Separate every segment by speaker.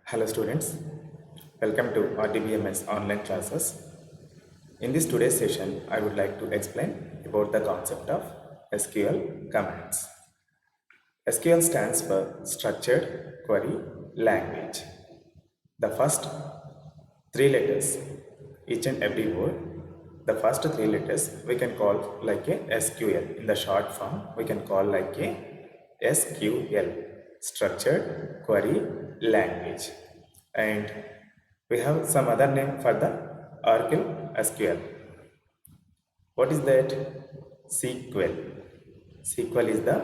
Speaker 1: Hello students, welcome to RDBMS online classes. In this today's session, I would like to explain about the concept of SQL commands. SQL stands for Structured Query Language. The first three letters, each and every word, the first three letters we can call like a SQL. In the short form, we can call like a SQL, Structured Query Language. And we have some other name for the Oracle SQL. What is that? SQL. SQL is the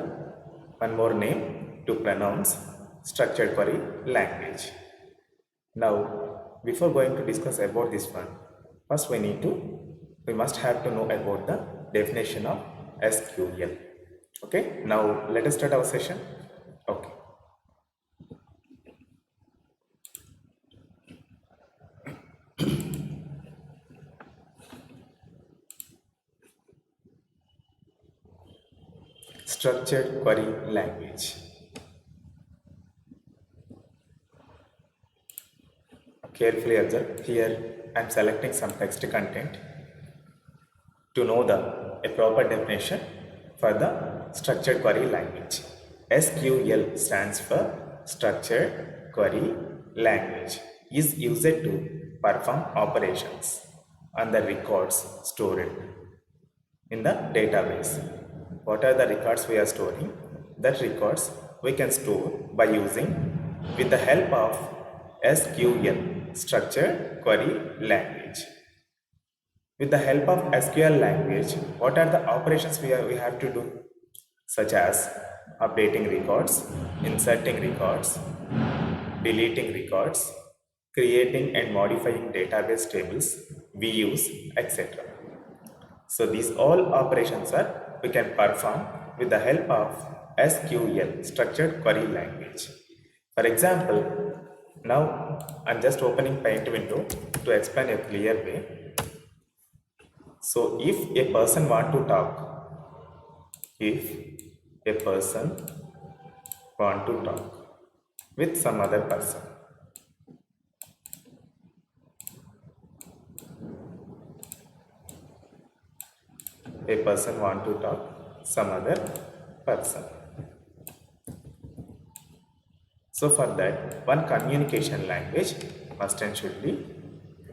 Speaker 1: one more name to pronounce structured query language. Now, before going to discuss about this one, first we must have to know about the definition of SQL. Okay, now let us start our session. Okay. Structured query language. Carefully observe. Here I am selecting some text content to know a proper definition for the structured query language. SQL stands for Structured Query Language, is used to perform operations on the records stored in the database. What are the records we are storing? That records we can store by using with the help of SQL, Structured Query Language. With the help of SQL language, what are the operations we have to do? Such as updating records, inserting records, deleting records, creating and modifying database tables, views, etc. So these all operations are we can perform with the help of SQL, Structured Query Language. For example, now I'm just opening Paint window to explain a clear way. So if a person want to talk, with some other person, some other person. So for that, one communication language must and should be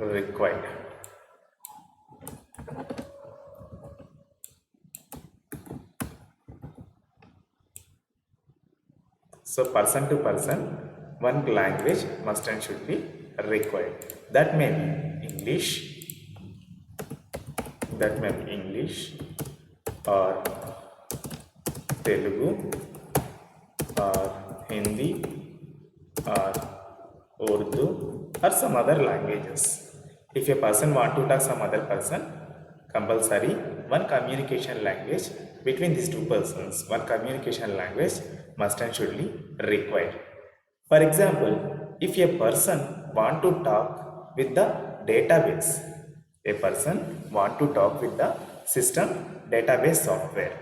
Speaker 1: required. So person to person, one language must and should be required. That may be English, or Telugu, or Hindi, or Urdu, or some other languages. If a person want to talk some other person, compulsory one communication language between these two persons, one communication language must and should be required. For example, if a person want to talk with the database, a person want to talk with the system database software,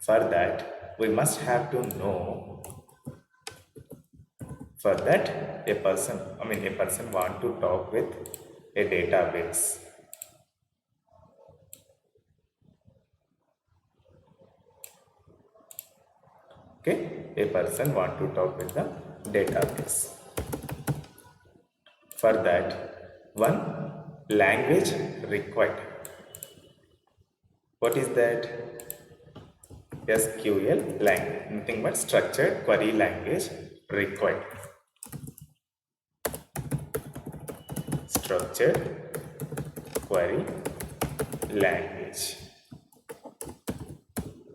Speaker 1: for that we must have to know, for that a person want to talk with a database. Okay, a person want to talk with the database. For that, one language required. What is that? SQL language, nothing but structured query language required. Structured query language.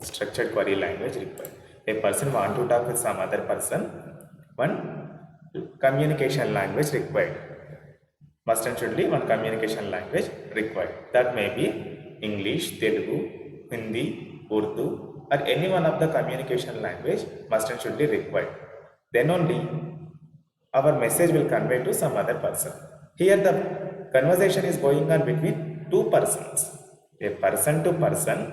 Speaker 1: Structured query language required. A person want to talk with some other person, one communication language required. Must and should be one communication language required. That may be English, Telugu, Hindi, Urdu, or any one of the communication language must and should be required. Then only our message will convey to some other person. Here the conversation is going on between two persons, a person to person,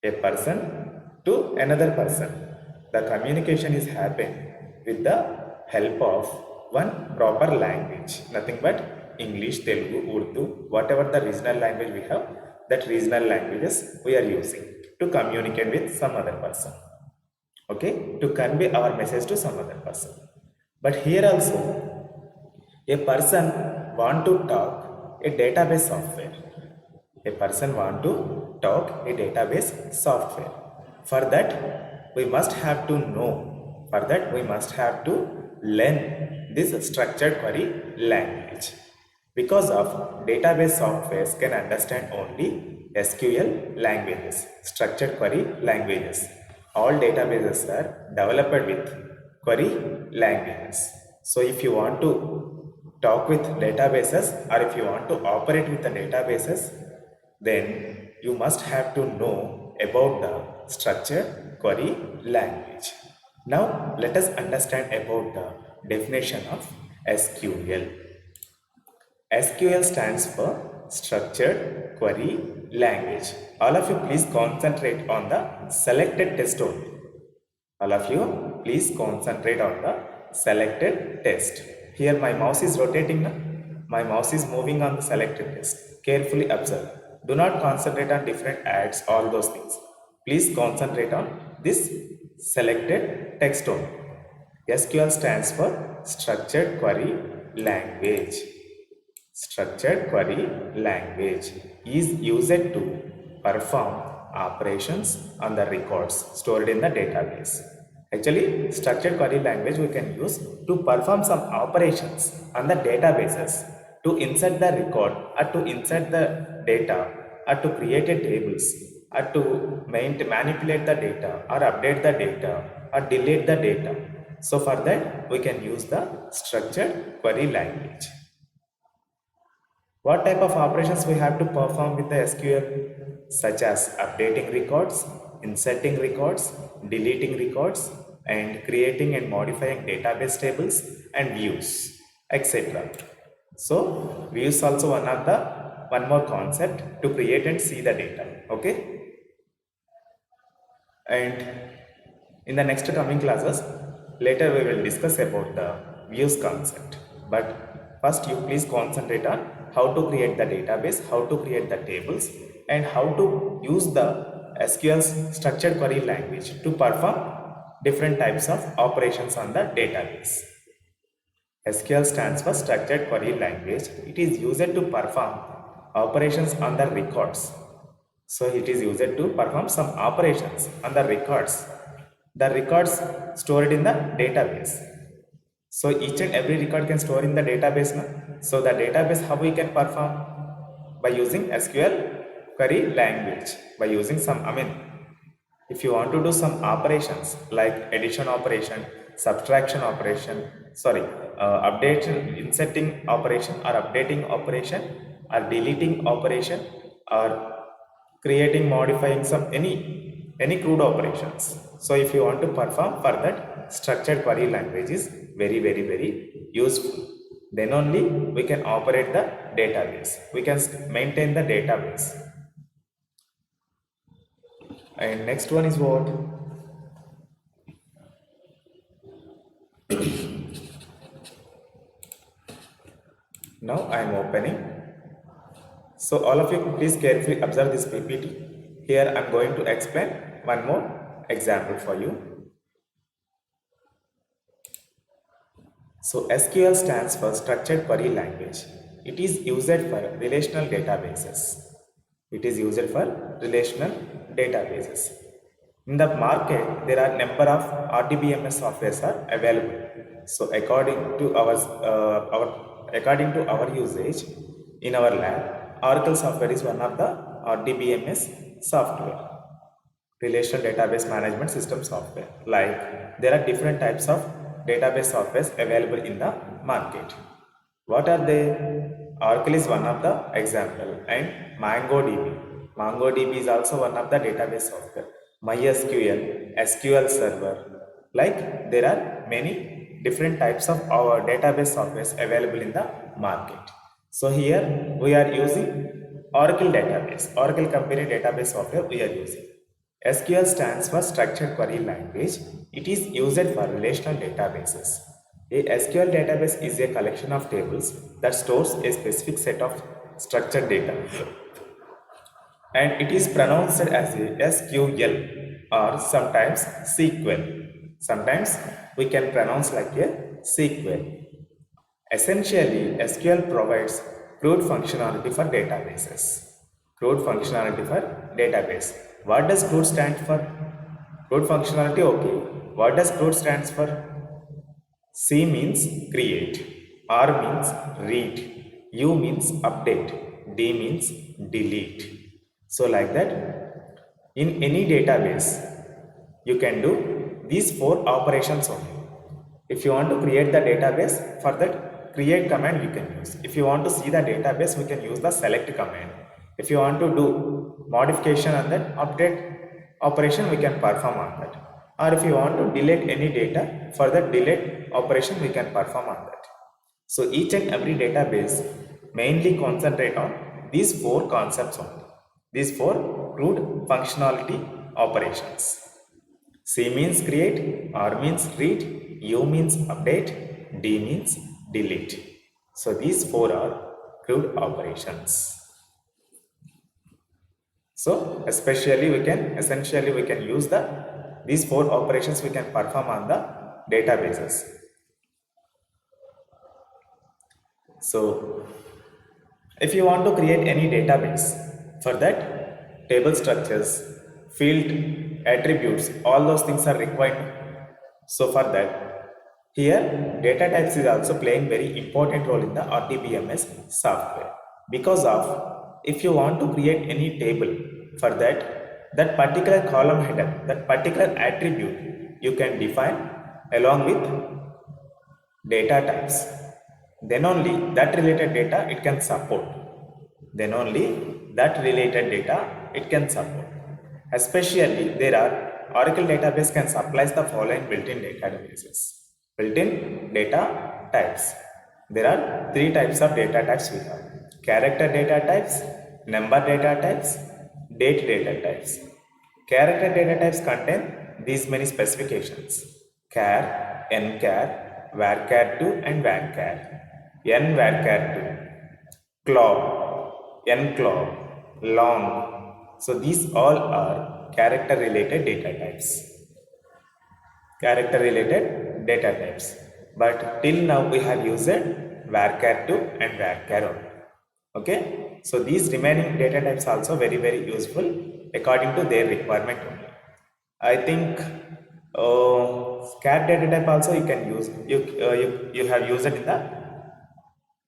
Speaker 1: a person to another person. The communication is happening with the help of one proper language, nothing but English, Telugu, Urdu, whatever the regional language we have, that regional languages we are using to communicate with some other person. Okay, to convey our message to some other person. But here also, a person want to talk a database software. A person want to talk a database software. For that, we must have to know. For that, we must have to learn this structured query language. Because of database softwares can understand only SQL languages, structured query languages. All databases are developed with query languages. So if you want to talk with databases or if you want to operate with the databases, then you must have to know about the structured query language. Now let us understand about the definition of SQL. SQL stands for Structured Query Language. All of you please concentrate on the selected test only. All of you please concentrate on the selected test. Here my mouse is rotating now. My mouse is moving on the selected test. Carefully observe. Do not concentrate on different ads, all those things. Please concentrate on this selected text only. SQL stands for Structured Query Language. Structured query language is used to perform operations on the records stored in the database. Actually, structured query language we can use to perform some operations on the databases, to insert the record or to insert the data or to create a tables or to manipulate the data or update the data or delete the data. So for that we can use the structured query language. What type of operations we have to perform with the SQL? Such as updating records, inserting records, deleting records, and creating and modifying database tables and views, etc. So views also one more concept to create and see the data. Okay. And in the next coming classes, later we will discuss about the views concept. But first you please concentrate on how to create the database, how to create the tables, and how to use the SQL's structured query language to perform different types of operations on the database. SQL stands for Structured Query Language. It is used to perform operations on the records. So it is used to perform some operations on the records. The records stored in the database. So each and every record can store in the database now. So the database, how we can perform? By using SQL query language. By using some, if you want to do some operations like addition operation, subtraction operation, inserting operation or updating operation or deleting operation or creating, modifying some any crude operations. So if you want to perform for that, structured query language is very, very, very useful. Then only we can operate the database. We can maintain the database. And next one is what? Now I am opening. So all of you please carefully observe this PPT. Here I am going to explain one more example for you. So SQL stands for Structured Query Language. It is used for relational databases. It is used for relational databases. In the market, there are number of RDBMS softwares are available. So according to our usage in our lab, Oracle software is one of the RDBMS software, relational database management system software. Like there are different types of database softwares available in the market. What are they? Oracle is one of the example, and MongoDB. MongoDB is also one of the database software. MySQL, SQL Server. Like there are many different types of our database softwares available in the market. So here we are using Oracle database, Oracle company database software we are using. SQL stands for Structured Query Language. It is used for relational databases. A SQL database is a collection of tables that stores a specific set of structured data, and it is pronounced as a SQL or sometimes SQL. Sometimes we can pronounce like a SQL. Essentially, SQL provides CRUD functionality for databases. CRUD functionality for database. What does CRUD stand for? CRUD functionality, okay. What does CRUD stands for? C means create, R means read, U means update, D means delete. So like that, in any database, you can do these four operations only. If you want to create the database, for that create command you can use. If you want to see the database, we can use the select command. If you want to do modification on that update operation, we can perform on that. Or if you want to delete any data, for that delete operation we can perform on that. So each and every database mainly concentrate on these four concepts only. These four CRUD functionality operations. C means create, R means read, U means update, D means delete. So these four are CRUD operations. So essentially we can use these four operations we can perform on the databases. So if you want to create any database, for that table structures, field attributes, all those things are required. So for that, here data types is also playing very important role in the RDBMS software. Because of, if you want to create any table, for that particular column header, that particular attribute you can define along with data types. Then only that related data it can support. Then only that related data it can support. Especially there are Oracle database can supply the following built-in databases. Built-in data types. There are three types of data types we have. Character data types, number data types, date data types. Character data types contain these many specifications: char, nchar, varchar2 and varchar. N varchar2, claw, nclaw, long. So these all are character related data types. Character related data types. But till now we have used varchar2 and varchar1. Okay. So these remaining data types also very useful according to their requirement only. I think scat data type also you can use. You have used it in the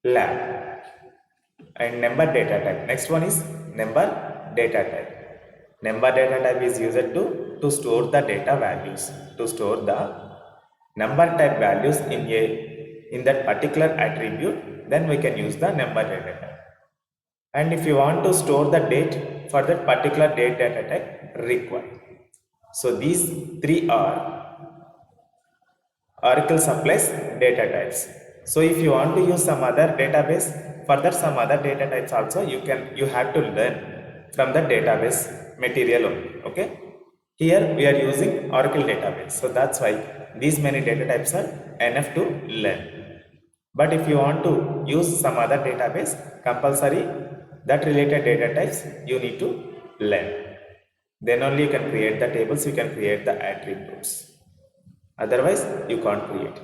Speaker 1: lab. And number data type. Next one is number data type. Number data type is used to store the data values, to store the number type values in that particular attribute. Then we can use the number data type. And if you want to store the date, for that particular date data type required. So these three are Oracle supplies data types. So if you want to use some other database, further some other data types also you have to learn from the database material only. Okay. Here we are using Oracle database. So that's why these many data types are enough to learn. But if you want to use some other database, compulsory that related data types you need to learn. Then only you can create the tables, you can create the attributes. Otherwise, you can't create.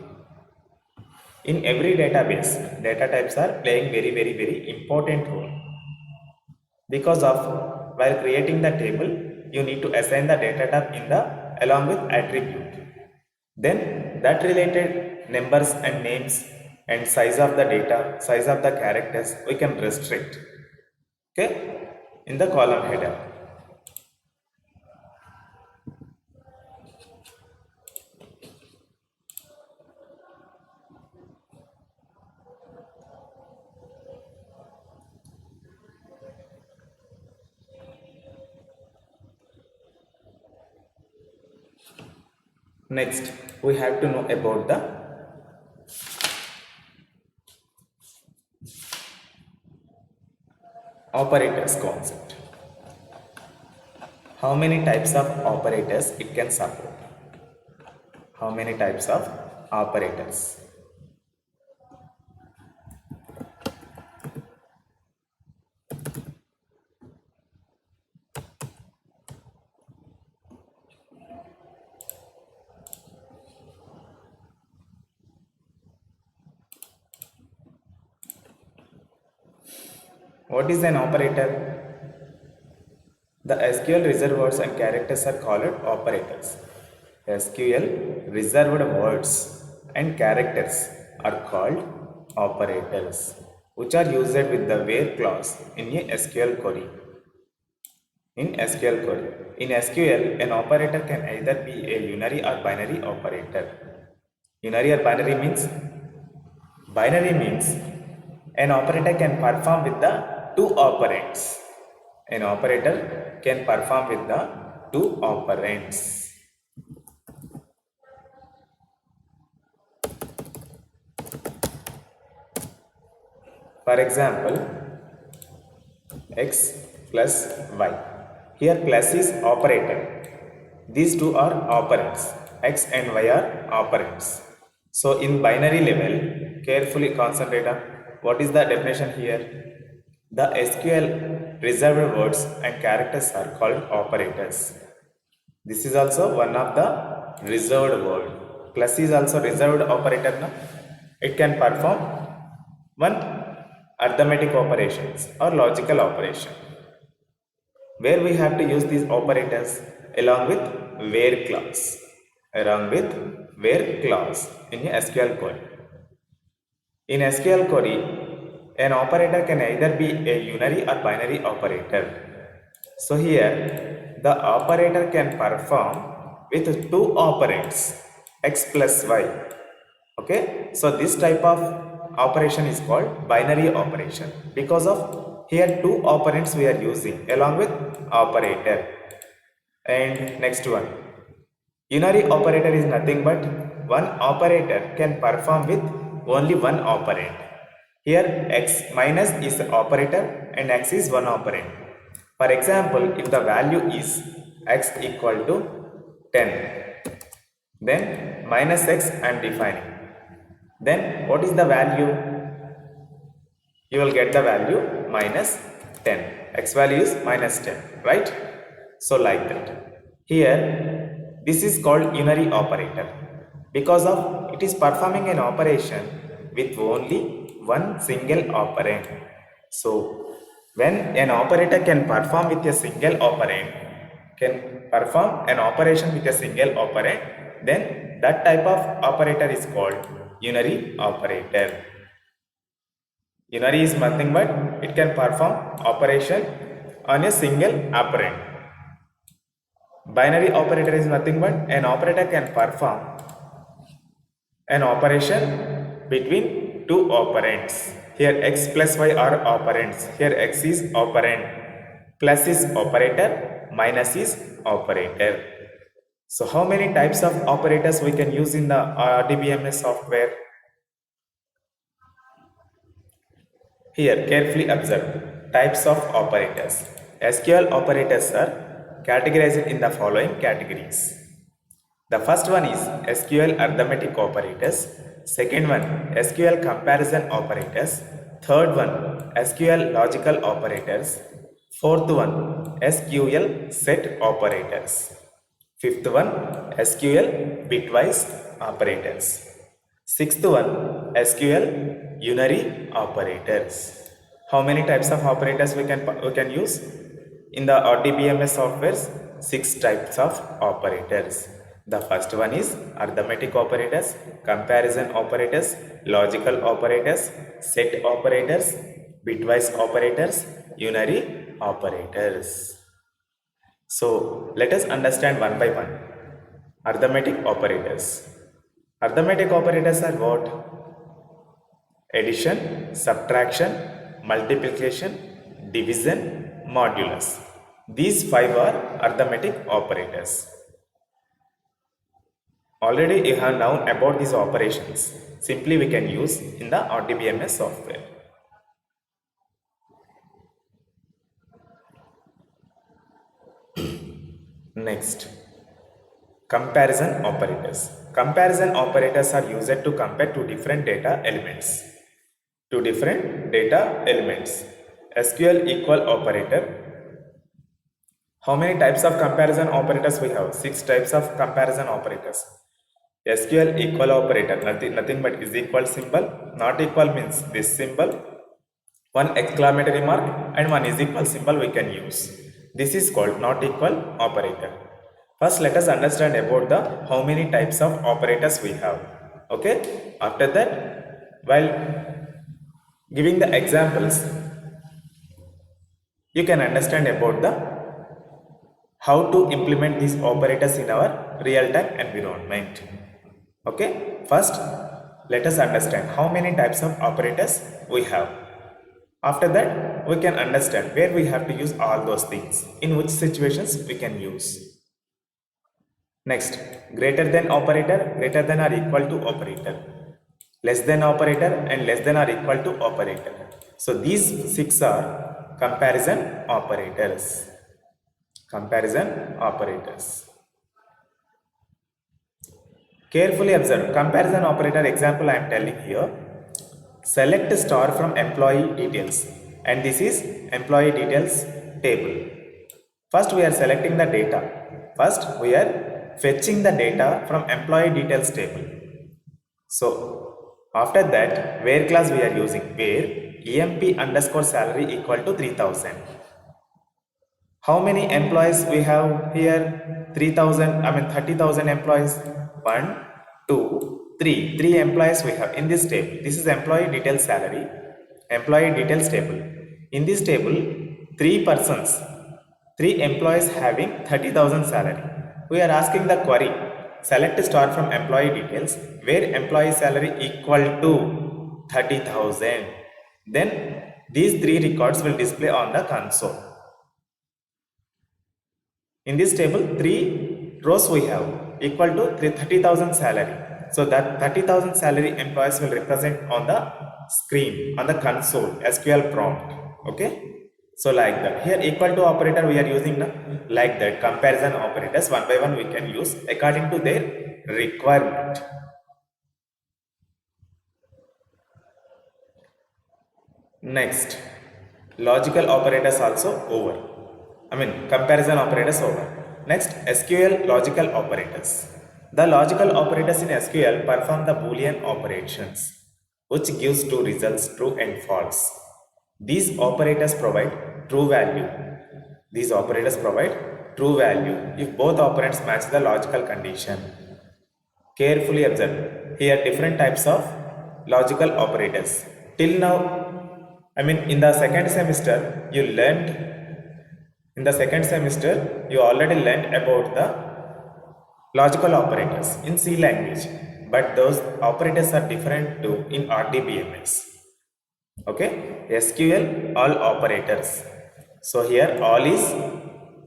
Speaker 1: In every database, data types are playing very important role. Because of while creating the table, you need to assign the data type in the along with attribute. Then that related numbers and names and size of the data, size of the characters, we can restrict. Okay, in the column header. Next, we have to know about the operators concept. How many types of operators it can support? How many types of operators? What is an operator? The SQL reserved words and characters are called operators. SQL reserved words and characters are called operators, which are used with the where clause in a SQL query. In SQL, an operator can either be a unary or binary operator. Unary or binary means an operator can perform with the two operands. An operator can perform with the two operands. For example, x plus y. Here plus is operator. These two are operands. X and y are operands. So in binary level, carefully concentrate on what is the definition here. The SQL reserved words and characters are called operators. This is also one of the reserved word. Plus is also reserved operator. No? It can perform one arithmetic operations or logical operation, where we have to use these operators along with where clause. In a SQL query. In SQL query, an operator can either be a unary or binary operator. So here, the operator can perform with two operands, x plus y. Okay, so this type of operation is called binary operation because of here two operands we are using along with operator. And next one, unary operator is nothing but one operator can perform with only one operand. Here x minus is the operator and x is one operand. For example, if the value is x equal to 10, then minus x I am defining. Then what is the value? You will get the value minus 10. X value is minus 10, right? So like that. Here, this is called unary operator because of it is performing an operation with only one single operand. So when an operator can perform with a single operand, can perform an operation with a single operand, then that type of operator is called unary operator. Unary is nothing but it can perform operation on a single operand. Binary operator is nothing but an operator can perform an operation between two operands. Here x plus y are operands. Here x is operand, plus is operator, minus is operator. So how many types of operators we can use in the RDBMS software? Here carefully observe types of operators. SQL operators are categorized in the following categories. The first one is SQL arithmetic operators. Second one, SQL comparison operators. Third one, SQL logical operators. Fourth one, SQL set operators. Fifth one, SQL bitwise operators. Sixth one, SQL unary operators. How many types of operators we can use in the RDBMS softwares? 6 types of operators. The first one is arithmetic operators, comparison operators, logical operators, set operators, bitwise operators, unary operators. So let us understand one by one. Arithmetic operators. Arithmetic operators are what? Addition, subtraction, multiplication, division, modulus. These 5 are arithmetic operators. Already you have known about these operations. Simply we can use in the RDBMS software. Next, comparison operators. Comparison operators are used to compare two different data elements. SQL equal operator. How many types of comparison operators we have? 6 types of comparison operators. SQL equal operator, nothing but is equal symbol. Not equal means this symbol. one exclamatory mark and one is equal symbol we can use. This is called not equal operator. First, let us understand about the how many types of operators we have. Okay. After that, while giving the examples, you can understand about the how to implement these operators in our real-time environment. Okay. First, let us understand how many types of operators we have. After that, we can understand where we have to use all those things, in which situations we can use. Next, greater than operator, greater than or equal to operator, less than operator and less than or equal to operator. So these 6 are comparison operators. Comparison operators. Carefully observe. Comparison operator example I am telling here. Select star from employee details, and this is employee details table. First we are selecting the data. First we are fetching the data from employee details table. So after that, where class we are using, where EMP underscore salary equal to 3000. How many employees we have here? 30,000 employees. 1, 2, 3. 3 employees we have in this table. This is employee details salary, employee details table. In this table, 3 persons, 3 employees having 30,000 salary. We are asking the query, select star from employee details where employee salary equal to 30,000. Then these 3 records will display on the console. In this table, 3 rows we have equal to 30,000 salary. So that 30,000 salary employees will represent on the screen, on the console, SQL prompt. Okay. So like that. Here equal to operator we are using like that. Comparison operators one by one we can use according to their requirement. Next, logical operators also over. Comparison operators over. Next, SQL logical operators. The logical operators in SQL perform the Boolean operations, which gives 2 results, true and false. These operators provide true value. These operators provide true value if both operands match the logical condition. Carefully observe. Here different types of logical operators. Till now, in the second semester, you already learned about the logical operators in C language, but those operators are different too in RDBMS. Okay, SQL all operators. So here all is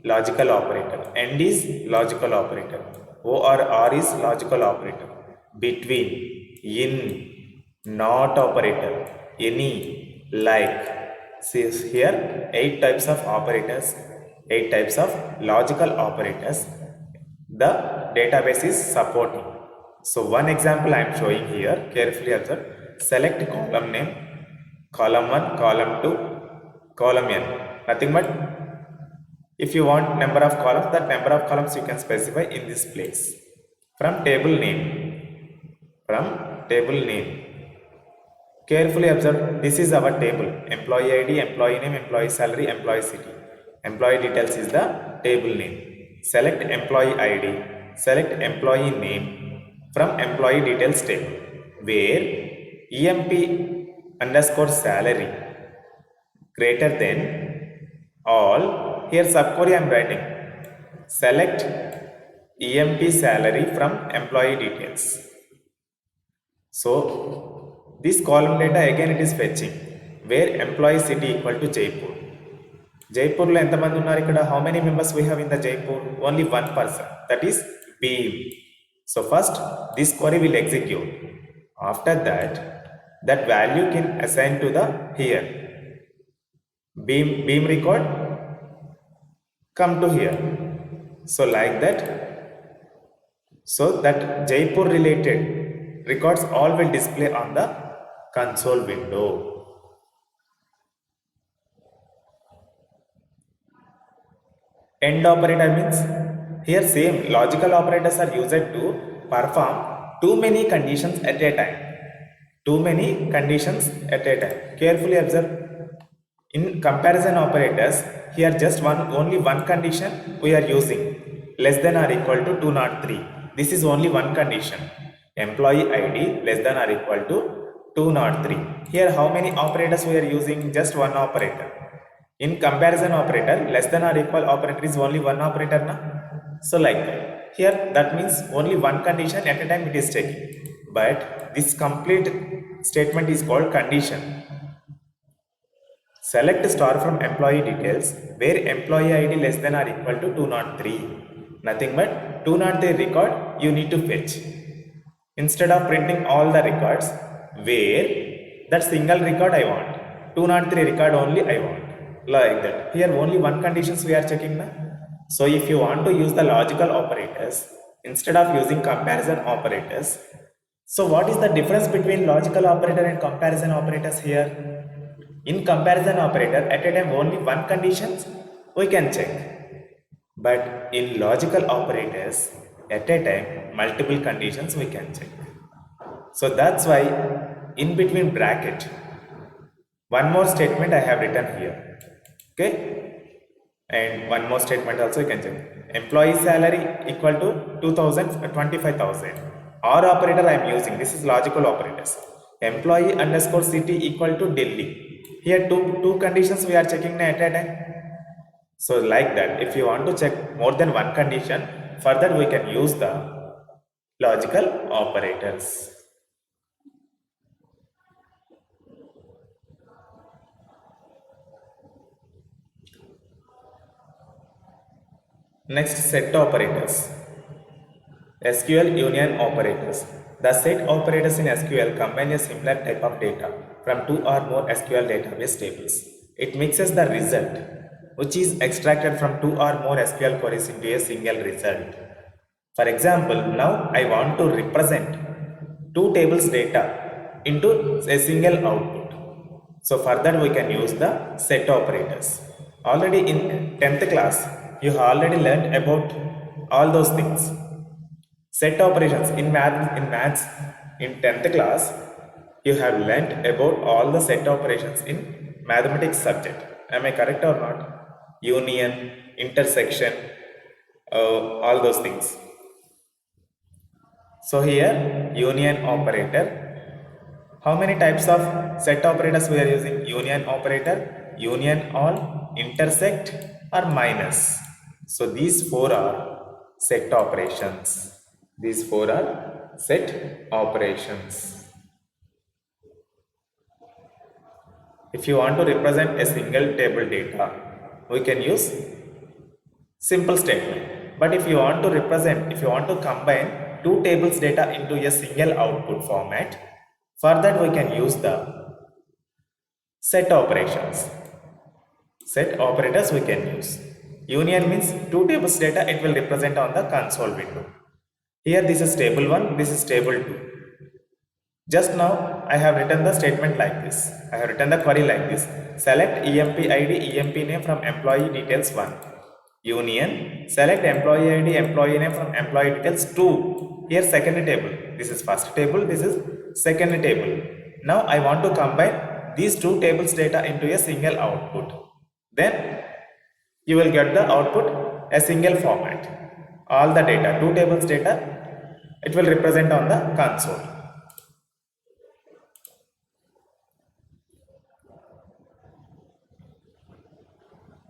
Speaker 1: logical operator, AND is logical operator, OR is logical operator, between, in, not operator, any, like. See here 8 types of operators, 8 types of logical operators the database is supporting. So one example I am showing here, carefully observe. Select column name, column 1, column 2, column n. Nothing but if you want number of columns, that number of columns you can specify in this place. From table name, carefully observe, this is our table. Employee ID, employee name, employee salary, employee city. Employee details is the table name. Select employee ID, select employee name from employee details table, where EMP underscore salary greater than all. Here subquery I am writing, select EMP salary from employee details. So this column data again it is fetching, where employee city equal to Jaipur. Jaipur lo entamandi unnaru ikkada? How many members we have in the Jaipur? Only one person, that is Beam. So first this query will execute. After that value can assign to the here Beam record come to here. So like that, so that Jaipur related records all will display on the console window. AND operator means here same logical operators are used to perform too many conditions at a time. Carefully observe. In comparison operators, here just only one condition we are using, less than or equal to 203. This is only one condition. Employee ID less than or equal to 203. Here how many operators we are using? Just one operator. In comparison operator, less than or equal operator is only one operator na? So like that. Here that means only one condition at a time it is taking. But this complete statement is called condition. Select star from employee details where employee ID less than or equal to 203. Nothing but 203 record you need to fetch. Instead of printing all the records, where that single record I want, 203 record only I want. Like that. Here only one conditions we are checking now. So if you want to use the logical operators instead of using comparison operators, so what is the difference between logical operator and comparison operators here? In comparison operator, at a time only one conditions we can check. But in logical operators, at a time multiple conditions we can check. So that's why in between bracket, one more statement I have written here. Okay. And one more statement also you can check. Employee salary equal to 25,000. Or operator I am using. This is logical operators. Employee underscore city equal to Delhi. Here two conditions we are checking at a time. So like that, if you want to check more than one condition, further we can use the logical operators. Next, set operators. SQL union operators. The set operators in SQL combine a similar type of data from two or more SQL database tables. It mixes the result, which is extracted from two or more SQL queries into a single result. For example, now I want to represent two tables data into a single output. So further we can use the set operators. Already in 10th class, you have already learned about all those things. Set operations in maths in 10th class, you have learnt about all the set operations in mathematics subject. Am I correct or not? Union, intersection, all those things. So here union operator. How many types of set operators we are using? Union operator, union all, intersect or minus. So these four are set operations. These four are set operations. If you want to represent a single table data, we can use simple statement. But if you want to combine two tables data into a single output format, for that we can use the set operations. Set operators we can use. Union means two tables data, it will represent on the console window. Here this is table 1, this is table 2. Just now I have written the statement like this. I have written the query like this. Select EMP ID, EMP name from employee details 1. Union, select employee ID, employee name from employee details 2. Here second table. This is first table, this is second table. Now I want to combine these two tables data into a single output. Then you will get the output a single format. All the data, two tables data, it will represent on the console.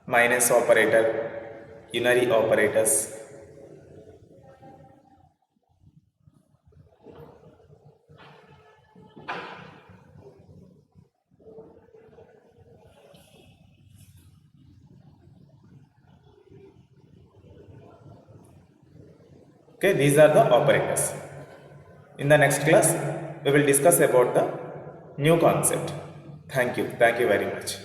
Speaker 1: Minus operator, unary operators. Okay, these are the operators. In the next class, we will discuss about the new concept. Thank you very much.